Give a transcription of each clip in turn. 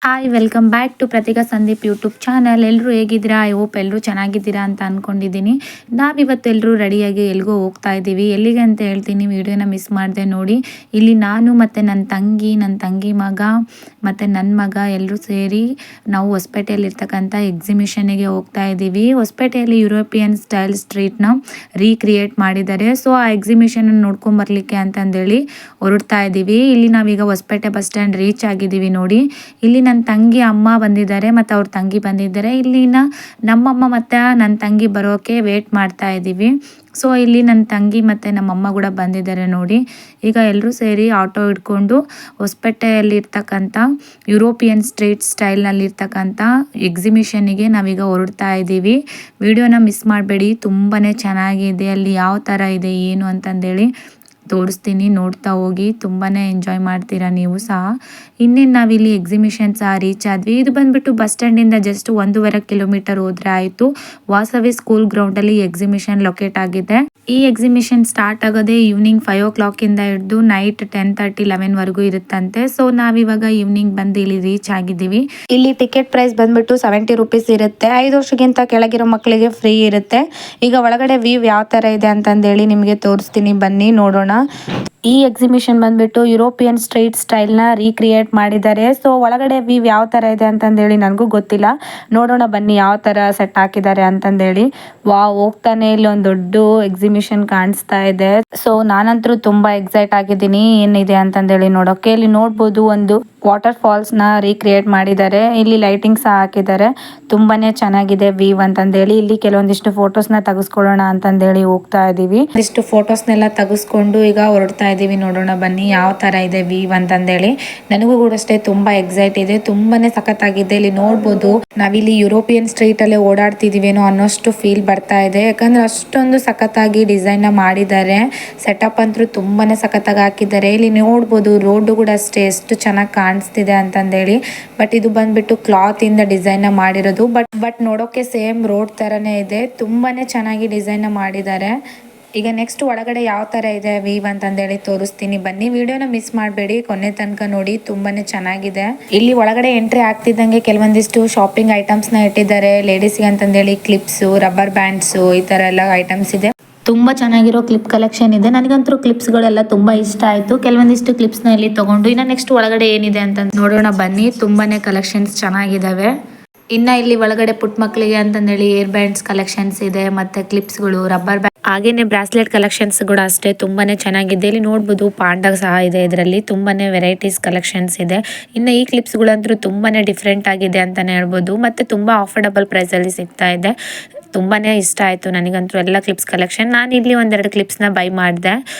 Hi welcome back to Pratika Sandeep YouTube channel. ಎಲ್ಲರೂ ಹೇಗಿದ್ದೀರಾ? I hope ಎಲ್ಲರೂ ಚೆನ್ನಾಗಿದ್ದೀರಾ ಅಂತ ಅಂದ್ಕೊಂಡಿದ್ದೀನಿ. ನಾವಿವತ್ತೆಲ್ಲರೂ ರೆಡಿಯಾಗಿ ಎಲ್ಲಿಗೋ ಹೋಗ್ತಾ ಇದ್ದೀವಿ. ಎಲ್ಲಿಗೆ ಅಂತ ಹೇಳ್ತೀನಿ, ವಿಡಿಯೋನ ಮಿಸ್ ಮಾಡಿದೆ ನೋಡಿ. ಇಲ್ಲಿ ನಾನು ಮತ್ತು ನನ್ನ ತಂಗಿ ಮಗ ಮತ್ತು ನನ್ನ ಮಗ ಎಲ್ಲರೂ ಸೇರಿ ನಾವು ಹೊಸಪೇಟೆಯಲ್ಲಿರ್ತಕ್ಕಂಥ ಎಕ್ಸಿಬಿಷನ್ನಿಗೆ ಹೋಗ್ತಾ ಇದ್ದೀವಿ. ಹೊಸಪೇಟೆಯಲ್ಲಿ ಯುರೋಪಿಯನ್ ಸ್ಟೈಲ್ ಸ್ಟ್ರೀಟ್ನ ರೀಕ್ರಿಯೇಟ್ ಮಾಡಿದ್ದಾರೆ. ಸೊ ಆ ಎಕ್ಸಿಬಿಷನ್ ನೋಡ್ಕೊಂಬರ್ಲಿಕ್ಕೆ ಅಂತಂದೇಳಿ ಹೊರಡ್ತಾ ಇದ್ದೀವಿ. ಇಲ್ಲಿ ನಾವೀಗ ಹೊಸಪೇಟೆ ಬಸ್ ಸ್ಟ್ಯಾಂಡ್ ರೀಚ್ ಆಗಿದ್ದೀವಿ ನೋಡಿ. ಇಲ್ಲಿ ನನ್ನ ತಂಗಿ ಅಮ್ಮ ಬಂದಿದ್ದಾರೆ ಮತ್ತು ಅವ್ರ ತಂಗಿ ಬಂದಿದ್ದಾರೆ. ಇಲ್ಲಿನ ನಮ್ಮಮ್ಮ ಮತ್ತು ನನ್ನ ತಂಗಿ ಬರೋಕ್ಕೆ ವೇಟ್ ಮಾಡ್ತಾ ಇದ್ದೀವಿ. ಸೊ ಇಲ್ಲಿ ನನ್ನ ತಂಗಿ ಮತ್ತು ನಮ್ಮಮ್ಮ ಕೂಡ ಬಂದಿದ್ದಾರೆ ನೋಡಿ. ಈಗ ಎಲ್ಲರೂ ಸೇರಿ ಆಟೋ ಹಿಡ್ಕೊಂಡು ಹೊಸಪೇಟೆಯಲ್ಲಿರ್ತಕ್ಕಂಥ ಯುರೋಪಿಯನ್ ಸ್ಟ್ರೀಟ್ ಸ್ಟೈಲ್ನಲ್ಲಿರ್ತಕ್ಕಂಥ ಎಕ್ಸಿಬಿಷನ್ನಿಗೆ ನಾವೀಗ ಹೊರಡ್ತಾ ಇದ್ದೀವಿ. ವಿಡಿಯೋನ ಮಿಸ್ ಮಾಡಬೇಡಿ, ತುಂಬಾ ಚೆನ್ನಾಗಿದೆ. ಅಲ್ಲಿ ಯಾವ ಥರ ಇದೆ ಏನು ಅಂತಂದೇಳಿ ತೋರಿಸ್ತೀನಿ, ನೋಡ್ತಾ ಹೋಗಿ. ತುಂಬಾ ಎಂಜಾಯ್ ಮಾಡ್ತೀರಾ ನೀವು ಸಹ. ಇನ್ನೇನು ನಾವಿಲ್ಲಿ ಎಕ್ಸಿಬಿಷನ್ ಸಹ ರೀಚ್ ಆದ್ವಿ. ಇದು ಬಂದುಬಿಟ್ಟು ಬಸ್ ಸ್ಟ್ಯಾಂಡಿಂದ ಜಸ್ಟ್ 1.5 ಕಿಲೋಮೀಟರ್ ಹೋದರೆ ಆಯಿತು. ವಾಸವಿ ಸ್ಕೂಲ್ ಗ್ರೌಂಡಲ್ಲಿ ಎಕ್ಸಿಬಿಷನ್ ಲೊಕೇಟ್ ಆಗಿದೆ. ಈ ಎಕ್ಸಿಬಿಷನ್ ಸ್ಟಾರ್ಟ್ ಆಗೋದೇ ಈವ್ನಿಂಗ್ 5 o'clock ಹಿಡಿದು ನೈಟ್ 10:30 11ವರೆಗೂ ಇರುತ್ತಂತೆ. ಸೊ ನಾವಿವಾಗ ಈವ್ನಿಂಗ್ ಬಂದು ಇಲ್ಲಿ ರೀಚ್ ಆಗಿದ್ದೀವಿ. ಇಲ್ಲಿ ಟಿಕೆಟ್ ಪ್ರೈಸ್ ಬಂದ್ಬಿಟ್ಟು 70 rupees ಇರುತ್ತೆ. 5 ವರ್ಷಕ್ಕಿಂತ ಕೆಳಗಿರೋ ಮಕ್ಕಳಿಗೆ ಫ್ರೀ ಇರುತ್ತೆ. ಈಗ ಒಳಗಡೆ ವ್ಯೂ ಯಾವ ಥರ ಇದೆ ಅಂತಂದೇಳಿ ನಿಮಗೆ ತೋರಿಸ್ತೀನಿ, ಬನ್ನಿ ನೋಡೋಣ. ಈ ಎಕ್ಸಿಬಿಷನ್ ಬಂದ್ಬಿಟ್ಟು ಯುರೋಪಿಯನ್ ಸ್ಟ್ರೀಟ್ ಸ್ಟೈಲ್ನ ರೀಕ್ರಿಯೇಟ್ ಮಾಡಿದ್ದಾರೆ. ಸೊ ಒಳಗಡೆ ವ್ಯೂ ಯಾವ ಥರ ಇದೆ ಅಂತಂದೇಳಿ ನನಗೂ ಗೊತ್ತಿಲ್ಲ, ನೋಡೋಣ ಬನ್ನಿ ಯಾವ ಥರ ಸೆಟ್ ಹಾಕಿದ್ದಾರೆ ಅಂತಂದೇಳಿ. ಹೋಗ್ತಾನೆ ಇಲ್ಲಿ ಒಂದು ದೊಡ್ಡ ಎಕ್ಸಿಬಿಷನ್ ಕಾಣಿಸ್ತಾ ಇದೆ. ಸೊ ನಾನಂತರೂ ತುಂಬಾ ಎಕ್ಸೈಟ್ ಆಗಿದ್ದೀನಿ ಏನಿದೆ ಅಂತಂದೇಳಿ ನೋಡೋಕೆ. ಇಲ್ಲಿ ನೋಡ್ಬೋದು ಒಂದು ವಾಟರ್ ಫಾಲ್ಸ್ ನ ರೀಕ್ರಿಯೇಟ್ ಮಾಡಿದ್ದಾರೆ. ಇಲ್ಲಿ ಲೈಟಿಂಗ್ ಸಹ ಹಾಕಿದ್ದಾರೆ. ತುಂಬಾನೇ ಚೆನ್ನಾಗಿದೆ ವ್ಯೂ ಅಂತಂದೇಳಿ. ಇಲ್ಲಿ ಕೆಲವೊಂದಿಷ್ಟು ಫೋಟೋಸ್ನ ತೆಗೆಸ್ಕೊಳ್ಳೋಣ ಅಂತಂದೇಳಿ ಹೋಗ್ತಾ ಇದೀವಿ. ಇಷ್ಟು ಫೋಟೋಸ್ನೆಲ್ಲ ತೆಗೆಸ್ಕೊಂಡು ಈಗ ಹೊರಡ್ತಾ ಇದೀವಿ. ನೋಡೋಣ ಬನ್ನಿ ಯಾವ ತರ ಇದೆ ವ್ಯೂ ಅಂತಂದೇಳಿ. ನನಗೂ ಕೂಡ ಅಷ್ಟೇ ತುಂಬಾ ಎಕ್ಸೈಟ್ ಇದೆ, ತುಂಬಾನೇ ಸಖತ್ತಾಗಿದೆ. ಇಲ್ಲಿ ನೋಡ್ಬೋದು ನಾವಿಲ್ಲಿ ಯುರೋಪಿಯನ್ ಸ್ಟ್ರೀಟ್ ಅಲ್ಲೇ ಓಡಾಡ್ತಿದೀವೇನೋ ಅನ್ನೋಷ್ಟು ಫೀಲ್ ಬರ್ತಾ ಇದೆ. ಯಾಕಂದ್ರೆ ಅಷ್ಟೊಂದು ಸಖತ್ತಾಗಿ ಡಿಸೈನ್ ನ ಮಾಡಿದ್ದಾರೆ. ಸೆಟಪ್ ಅಂತೂ ತುಂಬಾನೇ ಸಖತ್ತಾಗಿ ಹಾಕಿದ್ದಾರೆ. ಇಲ್ಲಿ ನೋಡ್ಬೋದು ರೋಡ್ ಕೂಡ ಅಷ್ಟೇ ಎಷ್ಟು ಚೆನ್ನಾಗಿ ಕಾಣಿಸ್ತಿದೆ ಅಂತಂದೇಳಿ. ಬಟ್ ಇದು ಬಂದ್ಬಿಟ್ಟು ಕ್ಲಾತ್ ಇಂದ ಡಿಸೈನ್ ನ ಮಾಡಿರೋದು. ಬಟ್ ನೋಡೋಕೆ ಸೇಮ್ ರೋಡ್ ತರನೇ ಇದೆ. ತುಂಬಾನೇ ಚೆನ್ನಾಗಿ ಡಿಸೈನ್ ನ ಮಾಡಿದ್ದಾರೆ. ಈಗ ನೆಕ್ಸ್ಟ್ ಒಳಗಡೆ ಯಾವ ತರ ಇದೆ ವ್ಯೂ ಅಂತಂದೇಳಿ ತೋರಿಸ್ತೀನಿ, ಬನ್ನಿ. ವಿಡಿಯೋನ ಮಿಸ್ ಮಾಡಬೇಡಿ, ಕೊನೆ ತನಕ ನೋಡಿ, ತುಂಬಾನೇ ಚೆನ್ನಾಗಿದೆ. ಇಲ್ಲಿ ಒಳಗಡೆ ಎಂಟ್ರಿ ಆಗ್ತಿದ್ದಂಗೆ ಕೆಲವೊಂದಿಷ್ಟು ಶಾಪಿಂಗ್ ಐಟಮ್ಸ್ ನ ಇಟ್ಟಿದ್ದಾರೆ. ಲೇಡೀಸ್ಗೆ ಅಂತಂದೇಳಿ ಕ್ಲಿಪ್ಸ್, ರಬ್ಬರ್ ಬ್ಯಾಂಡ್ಸ್, ಈ ತರ ಎಲ್ಲ ಐಟಮ್ಸ್ ಇದೆ. ತುಂಬ ಚೆನ್ನಾಗಿರೋ ಕ್ಲಿಪ್ ಕಲೆಕ್ಷನ್ ಇದೆ. ನನಗಂತೂ ಕ್ಲಿಪ್ಸ್ಗಳೆಲ್ಲ ತುಂಬ ಇಷ್ಟ ಆಯಿತು. ಕೆಲವೊಂದಿಷ್ಟು ಕ್ಲಿಪ್ಸ್ನ ಇಲ್ಲಿ ತೊಗೊಂಡು ಇನ್ನು ನೆಕ್ಸ್ಟ್ ಒಳಗಡೆ ಏನಿದೆ ಅಂತ ನೋಡೋಣ ಬನ್ನಿ. ತುಂಬಾನೇ ಕಲೆಕ್ಷನ್ಸ್ ಚೆನ್ನಾಗಿದ್ದಾವೆ. ಇನ್ನು ಇಲ್ಲಿ ಒಳಗಡೆ ಪುಟ್ಟ ಮಕ್ಕಳಿಗೆ ಅಂತಂದೇಳಿ ಏರ್ ಬ್ಯಾಂಡ್ಸ್ ಕಲೆಕ್ಷನ್ಸ್ ಇದೆ, ಮತ್ತು ಕ್ಲಿಪ್ಸ್ಗಳು, ರಬ್ಬರ್ ಬ್ಯಾಂಡ್, ಹಾಗೇನೆ ಬ್ರಾಸ್ಲೆಟ್ ಕಲೆಕ್ಷನ್ಸ್ ಕೂಡ ಅಷ್ಟೇ ತುಂಬಾನೇ ಚೆನ್ನಾಗಿದೆ. ಇಲ್ಲಿ ನೋಡ್ಬೋದು ಪಾಂಡ ಸಹ ಇದೆ. ಇದರಲ್ಲಿ ತುಂಬಾನೇ ವೆರೈಟೀಸ್ ಕಲೆಕ್ಷನ್ಸ್ ಇದೆ. ಇನ್ನು ಈ ಕ್ಲಿಪ್ಸ್ಗಳಂತೂ ತುಂಬಾನೇ ಡಿಫ್ರೆಂಟ್ ಆಗಿದೆ ಅಂತಾನೆ ಹೇಳ್ಬೋದು, ಮತ್ತು ತುಂಬಾ ಅಫೋರ್ಡಬಲ್ ಪ್ರೈಸ್ ಅಲ್ಲಿ ಸಿಗ್ತಾ ಇದೆ. ತುಂಬಾನೇ ಇಷ್ಟ ಆಯಿತು ನನಗಂತೂ ಎಲ್ಲ ಕ್ಲಿಪ್ಸ್ ಕಲೆಕ್ಷನ್. ನಾನು ಇಲ್ಲಿ ಒಂದೆರಡು ಕ್ಲಿಪ್ಸ್ನ ಬೈ ಮಾಡಿದೆ.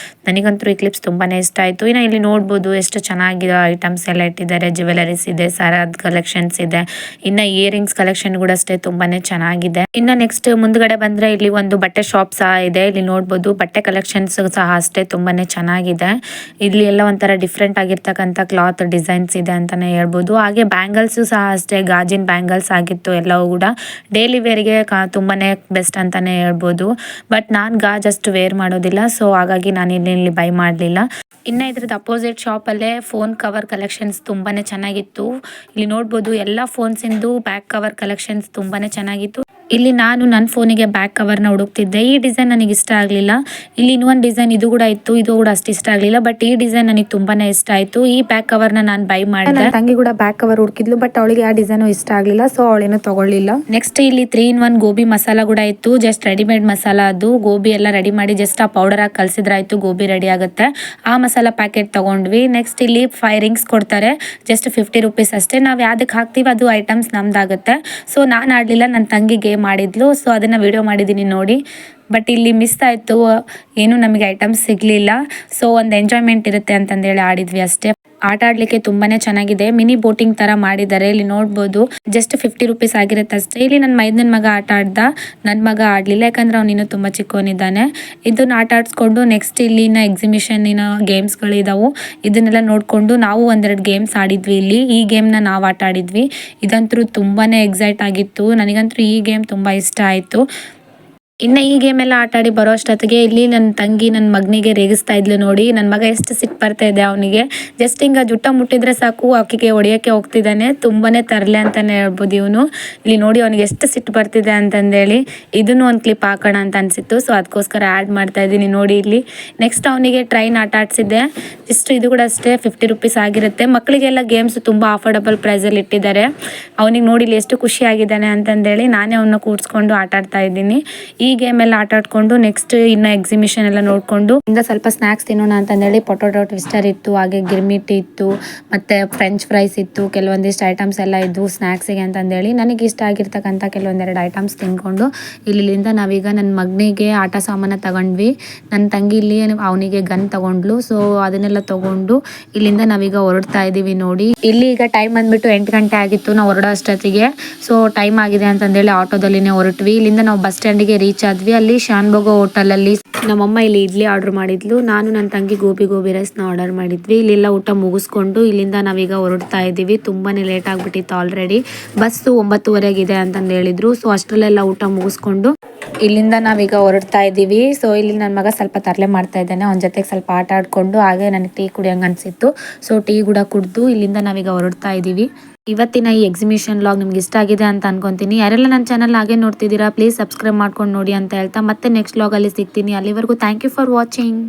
ನನಗಂತೂ ಈ ಕ್ಲಿಪ್ಸ್ ತುಂಬಾನೇ ಇಷ್ಟ ಆಯಿತು. ಇನ್ನು ಇಲ್ಲಿ ನೋಡ್ಬೋದು ಎಷ್ಟು ಚೆನ್ನಾಗಿರೋ ಐಟಮ್ಸ್ ಎಲ್ಲ ಇಟ್ಟಿದ್ದಾರೆ. ಜ್ಯುವೆಲರೀಸ್ ಇದೆ, ಸರಾದ್ ಕಲೆಕ್ಷನ್ಸ್ ಇದೆ. ಇನ್ನು ಇಯರಿಂಗ್ಸ್ ಕಲೆಕ್ಷನ್ ಕೂಡ ಅಷ್ಟೇ ತುಂಬಾನೇ ಚೆನ್ನಾಗಿದೆ. ಇನ್ನು ನೆಕ್ಸ್ಟ್ ಮುಂದ್ಗಡೆ ಬಂದ್ರೆ ಇಲ್ಲಿ ಒಂದು ಬಟ್ಟೆ ಶಾಪ್ ಸಹ ಇದೆ. ಇಲ್ಲಿ ನೋಡ್ಬೋದು ಬಟ್ಟೆ ಕಲೆಕ್ಷನ್ಸ್ ಸಹ ಅಷ್ಟೇ ತುಂಬಾನೇ ಚೆನ್ನಾಗಿದೆ. ಇಲ್ಲಿ ಎಲ್ಲ ಒಂಥರ ಡಿಫ್ರೆಂಟ್ ಆಗಿರ್ತಕ್ಕಂಥ ಕ್ಲಾತ್ ಡಿಸೈನ್ಸ್ ಇದೆ ಅಂತಾನೆ ಹೇಳ್ಬೋದು. ಹಾಗೆ ಬ್ಯಾಂಗಲ್ಸ್ ಸಹ ಅಷ್ಟೇ, ಗಾಜಿನ ಬ್ಯಾಂಗಲ್ಸ್ ಆಗಿತ್ತು ಎಲ್ಲವೂ ಕೂಡ. ಡೈಲಿ ವೇರ್ಗೆ ತುಂಬಾನೇ ಬೆಸ್ಟ್ ಅಂತಾನೆ ಹೇಳ್ಬೋದು. ಬಟ್ ನಾನು ಅಷ್ಟು ವೇರ್ ಮಾಡೋದಿಲ್ಲ, ಸೊ ಹಾಗಾಗಿ ನಾನು ಇಲ್ಲಿ ಬೈ ಮಾಡಲಿಲ್ಲ. ಇನ್ನು ಇದ್ರದ್ದು ಅಪೋಸಿಟ್ ಶಾಪ್ ಅಲ್ಲೇ ಫೋನ್ ಕವರ್ ಕಲೆಕ್ಷನ್ಸ್ ತುಂಬಾನೇ ಚೆನ್ನಾಗಿತ್ತು. ಇಲ್ಲಿ ನೋಡ್ಬೋದು ಎಲ್ಲ ಫೋನ್ಸ್ ಇಂದು ಬ್ಯಾಕ್ ಕವರ್ ಕಲೆಕ್ಷನ್ಸ್ ತುಂಬಾನೇ ಚೆನ್ನಾಗಿತ್ತು. ಇಲ್ಲಿ ನಾನು ನನ್ನ ಫೋನಿಗೆ ಬ್ಯಾಕ್ ಕವರ್ನ ಹುಡುಕ್ತಿದ್ದೆ. ಈ ಡಿಸೈನ್ ನನಗೆ ಇಷ್ಟ ಆಗಲಿಲ್ಲ. ಇಲ್ಲಿ ಇನ್ನೊಂದು ಡಿಸೈನ್ ಇದು ಕೂಡ ಇತ್ತು, ಇದು ಕೂಡ ಅಷ್ಟು ಇಷ್ಟ ಆಗಲಿಲ್ಲ. ಬಟ್ ಈ ಡಿಸೈನ್ ನನಗೆ ತುಂಬಾನೇ ಇಷ್ಟ ಆಯಿತು. ಈ ಬ್ಯಾಕ್ ಕವರ್ನ ನಾನು ಬೈ ಮಾಡಿದೆ. ನನ್ನ ತಂಗಿ ಕೂಡ ಬ್ಯಾಕ್ ಕವರ್ ಹುಡುಕಿದ್ಲು, ಬಟ್ ಅವಳಿಗೆ ಆ ಡಿಸೈನ್ ಇಷ್ಟ ಆಗಲಿಲ್ಲ, ಸೊ ಅವಳೇನು ತಗೊಳ್ಳಿಲ್ಲ. ನೆಕ್ಸ್ಟ್ ಇಲ್ಲಿ 3-in-1 ಗೋಬಿ ಮಸಾಲ ಕೂಡ ಇತ್ತು. ಜಸ್ಟ್ ರೆಡಿಮೇಡ್ ಮಸಾಲ ಅದು. ಗೋಬಿ ಎಲ್ಲ ರೆಡಿ ಮಾಡಿ ಜಸ್ಟ್ ಆ ಪೌಡರ್ ಹಾಕಿ ಕಲಸಿದ್ರಾಯ್ತು, ಗೋಬಿ ರೆಡಿ ಆಗುತ್ತೆ. ಆ ಮಸಾಲ ಪ್ಯಾಕೆಟ್ ತಗೊಂಡ್ವಿ. ನೆಕ್ಸ್ಟ್ ಇಲ್ಲಿ 5 rings ಕೊಡ್ತಾರೆ, ಜಸ್ಟ್ 50 rupees ಅಷ್ಟೇ. ನಾವು ಯಾವ್ದಕ್ಕೆ ಹಾಕ್ತೀವಿ ಅದು ಐಟಮ್ಸ್ ನಮ್ದಾಗುತ್ತೆ. ಸೊ ನಾನು ಆಡಲಿಲ್ಲ, ನನ್ನ ತಂಗಿಗೆ ಮಾಡಿದ್ಲು, ಸೊ ಅದನ್ನು ವಿಡಿಯೋ ಮಾಡಿದ್ದೀನಿ ನೋಡಿ. ಬಟ್ ಇಲ್ಲಿ ಮಿಸ್ ಆಯಿತು, ಏನು ನಮಗೆ ಐಟಮ್ಸ್ ಸಿಗಲಿಲ್ಲ. ಸೊ ಒಂದು ಎಂಜಾಯ್ಮೆಂಟ್ ಇರುತ್ತೆ ಅಂತಂದೇಳಿ ಆಡಿದ್ವಿ ಅಷ್ಟೇ. ಆಟ ಆಡಲಿಕ್ಕೆ ತುಂಬಾನೇ ಚೆನ್ನಾಗಿದೆ. ಮಿನಿ ಬೋಟಿಂಗ್ ತರ ಮಾಡಿದ್ದಾರೆ. ಇಲ್ಲಿ ನೋಡ್ಬೋದು ಜಸ್ಟ್ 50 rupees ಆಗಿರುತ್ತೆ ಅಷ್ಟೇ. ಇಲ್ಲಿ ನನ್ನ ಮೈದನ ಮಗ ಆಟ ಆಡ್ದ, ನನ್ನ ಮಗ ಆಡಲಿಲ್ಲ, ಯಾಕಂದ್ರೆ ಅವನಿನ್ನೂ ತುಂಬ ಚಿಕ್ಕವನಿದ್ದಾನೆ. ಇದನ್ನ ಆಟ ಆಡಿಸ್ಕೊಂಡು ನೆಕ್ಸ್ಟ್ ಇಲ್ಲಿನ ಎಕ್ಸಿಬಿಷನ್ನಿನ ಗೇಮ್ಸ್ಗಳಿದಾವು, ಇದನ್ನೆಲ್ಲ ನೋಡಿಕೊಂಡು ನಾವು ಒಂದೆರಡು ಗೇಮ್ಸ್ ಆಡಿದ್ವಿ. ಇಲ್ಲಿ ಈ ಗೇಮ್ನ ನಾವು ಆಟ ಆಡಿದ್ವಿ. ಇದಂತೂ ತುಂಬಾನೇ ಎಕ್ಸೈಟ್ ಆಗಿತ್ತು. ನನಗಂತೂ ಈ ಗೇಮ್ ತುಂಬ ಇಷ್ಟ ಆಯಿತು. ಇನ್ನು ಈ ಗೇಮ್ ಎಲ್ಲ ಆಟ ಆಡಿ ಬರೋ ಅಷ್ಟೊತ್ತಿಗೆ ಇಲ್ಲಿ ನನ್ನ ತಂಗಿ ನನ್ನ ಮಗನಿಗೆ ರೇಗಿಸ್ತಾ ಇದ್ಲು ನೋಡಿ. ನನ್ನ ಮಗ ಎಷ್ಟು ಸಿಟ್ಟು ಬರ್ತಾ ಇದೆ ಅವನಿಗೆ. ಜಸ್ಟ್ ಹಿಂಗೆ ಜುಟ್ಟ ಮುಟ್ಟಿದ್ರೆ ಸಾಕು ಆಕೆಗೆ ಹೊಡಿಯೋಕ್ಕೆ ಹೋಗ್ತಿದ್ದಾನೆ. ತುಂಬಾ ತರಲೆ ಅಂತಲೇ ಹೇಳ್ಬೋದು ಇವನು. ಇಲ್ಲಿ ನೋಡಿ ಅವನಿಗೆ ಎಷ್ಟು ಸಿಟ್ಟು ಬರ್ತಿದೆ ಅಂತಂದೇಳಿ ಇದನ್ನು ಒಂದು ಕ್ಲಿಪ್ ಹಾಕೋಣ ಅಂತ ಅನಿಸಿತ್ತು. ಸೊ ಅದಕ್ಕೋಸ್ಕರ ಆ್ಯಡ್ ಮಾಡ್ತಾ ಇದ್ದೀನಿ ನೋಡಿ ಇಲ್ಲಿ. ನೆಕ್ಸ್ಟ್ ಅವನಿಗೆ ಟ್ರೈನ್ ಆಟ ಆಡಿಸಿದ್ದೆ. ಇದು ಕೂಡ ಅಷ್ಟೇ 50 ರೂಪೀಸ್ ಆಗಿರುತ್ತೆ. ಮಕ್ಕಳಿಗೆಲ್ಲ ಗೇಮ್ಸ್ ತುಂಬ ಅಫೋರ್ಡಬಲ್ ಪ್ರೈಸಲ್ಲಿ ಇಟ್ಟಿದ್ದಾರೆ. ಅವನಿಗೆ ನೋಡಿ ಇಲ್ಲಿ ಎಷ್ಟು ಖುಷಿಯಾಗಿದ್ದಾನೆ ಅಂತಂದೇಳಿ ನಾನೇ ಅವನ್ನ ಕೂರಿಸ್ಕೊಂಡು ಆಟ ಆಡ್ತಾ ಇದ್ದೀನಿ. ಈ ಗೇಮ್ ಎಲ್ಲ ಆಟ ಆಡ್ಕೊಂಡು ನೆಕ್ಸ್ಟ್ ಇನ್ನು ಎಕ್ಸಿಬಿಷನ್ ಎಲ್ಲ ನೋಡಿಕೊಂಡು ಇಂದ ಸ್ವಲ್ಪ ಸ್ನ್ಯಾಕ್ಸ್ ತಿನ್ನೋಣ ಅಂತಂದೇಳಿ ಪೊಟೊಟೊ ಟ್ವಿಸ್ಟರ್ ಇತ್ತು, ಹಾಗೆ ಗಿರ್ಮಿಟ್ ಇತ್ತು, ಮತ್ತು ಫ್ರೆಂಚ್ ಫ್ರೈಸ್ ಇತ್ತು, ಕೆಲವೊಂದಿಷ್ಟು ಐಟಮ್ಸ್ ಎಲ್ಲ ಇದ್ವು ಸ್ನ್ಯಾಕ್ಸಿಗೆ ಅಂತಂದೇಳಿ. ನನಗೆ ಇಷ್ಟ ಆಗಿರ್ತಕ್ಕಂಥ ಕೆಲವೊಂದೆರಡು ಐಟಮ್ಸ್ ತಿನ್ಕೊಂಡು ಇಲ್ಲಿಂದ ನಾವೀಗ ನನ್ನ ಮಗನಿಗೆ ಆಟ ಸಾಮಾನು ತಗೊಂಡ್ವಿ. ನನ್ನ ತಂಗಿ ಇಲ್ಲಿ ಅವನಿಗೆ ಗನ್ ತಗೊಂಡ್ಲು. ಸೊ ಅದನ್ನೆಲ್ಲ ತಗೊಂಡು ಇಲ್ಲಿಂದ ನಾವೀಗ ಹೊರಡ್ತಾ ಇದ್ದೀವಿ ನೋಡಿ. ಇಲ್ಲಿ ಈಗ ಟೈಮ್ ಬಂದ್ಬಿಟ್ಟು 8 ಗಂಟೆ ಆಗಿತ್ತು ನಾವು ಹೊರಡೋ ಅಷ್ಟೊತ್ತಿಗೆ. ಸೊ ಟೈಮ್ ಆಗಿದೆ ಅಂತಂದೇಳಿ ಆಟೋದಲ್ಲಿನೇ ಹೊರಟ್ವಿ. ಇಲ್ಲಿಂದ ನಾವು ಬಸ್ ಸ್ಟ್ಯಾಂಡಿಗೆ ರೀಚ್ ಆದ್ವಿ. ಅಲ್ಲಿ ಶಾನ್ಭೋಗ ಹೋಟೆಲಲ್ಲಿ ನಮ್ಮಮ್ಮ ಇಲ್ಲಿ ಇಡ್ಲಿ ಆರ್ಡರ್ ಮಾಡಿದ್ಲು, ನಾನು ನನ್ನ ತಂಗಿ ಗೋಬಿ ರೈಸ್ನ ಆರ್ಡರ್ ಮಾಡಿದ್ವಿ. ಇಲ್ಲೆಲ್ಲ ಊಟ ಮುಗಿಸ್ಕೊಂಡು ಇಲ್ಲಿಂದ ನಾವೀಗ ಹೊರಡ್ತಾ ಇದ್ದೀವಿ. ತುಂಬಾನೇ ಲೇಟ್ ಆಗಿಬಿಟ್ಟಿತ್ತು ಆಲ್ರೆಡಿ. ಬಸ್ಸು 9:30 ಅಂತಂದು ಹೇಳಿದ್ರು. ಸೊ ಅಷ್ಟರಲ್ಲೆಲ್ಲ ಊಟ ಮುಗಿಸ್ಕೊಂಡು ಇಲ್ಲಿಂದ ನಾವೀಗ ಹೊರಡ್ತಾ ಇದ್ದೀವಿ. ಸೊ ಇಲ್ಲಿ ನನ್ನ ಮಗ ಸ್ವಲ್ಪ ತರಲೆ ಮಾಡ್ತಾ ಇದ್ದಾನೆ. ಅವನ ಜೊತೆಗೆ ಸ್ವಲ್ಪ ಆಟ ಆಡ್ಕೊಂಡು ಹಾಗೆ ನನಗೆ ಟೀ ಕುಡಿಯೋಂಗೆ ಅನಿಸಿತ್ತು. ಸೊ ಟೀ ಕೂಡ ಕುಡಿದು ಇಲ್ಲಿಂದ ನಾವೀಗ ಹೊರಡ್ತಾ ಇದ್ದೀವಿ. ಇವತ್ತಿನ ಈ ಎಕ್ಸಿಬಿಷನ್ ವ್ಲಾಗ್ ನಿಮ್ಗೆ ಇಷ್ಟ ಆಗಿದೆ ಅಂತ ಅನ್ಕೊಂತೀನಿ. ಯಾರೆಲ್ಲ ನನ್ನ ಚಾನಲ್ ಹಾಗೆ ನೋಡ್ತಿದ್ದೀರಾ ಪ್ಲೀಸ್ ಸಬ್ಸ್ಕ್ರೈಬ್ ಮಾಡ್ಕೊಂಡು ನೋಡಿ ಅಂತ ಹೇಳ್ತಾ ಮತ್ತೆ ನೆಕ್ಸ್ಟ್ ವ್ಲಾಗಲ್ಲಿ ಸಿಗ್ತೀನಿ. ಅಲ್ಲಿವರೆಗೂ ಥ್ಯಾಂಕ್ ಯು ಫಾರ್ ವಾಚಿಂಗ್.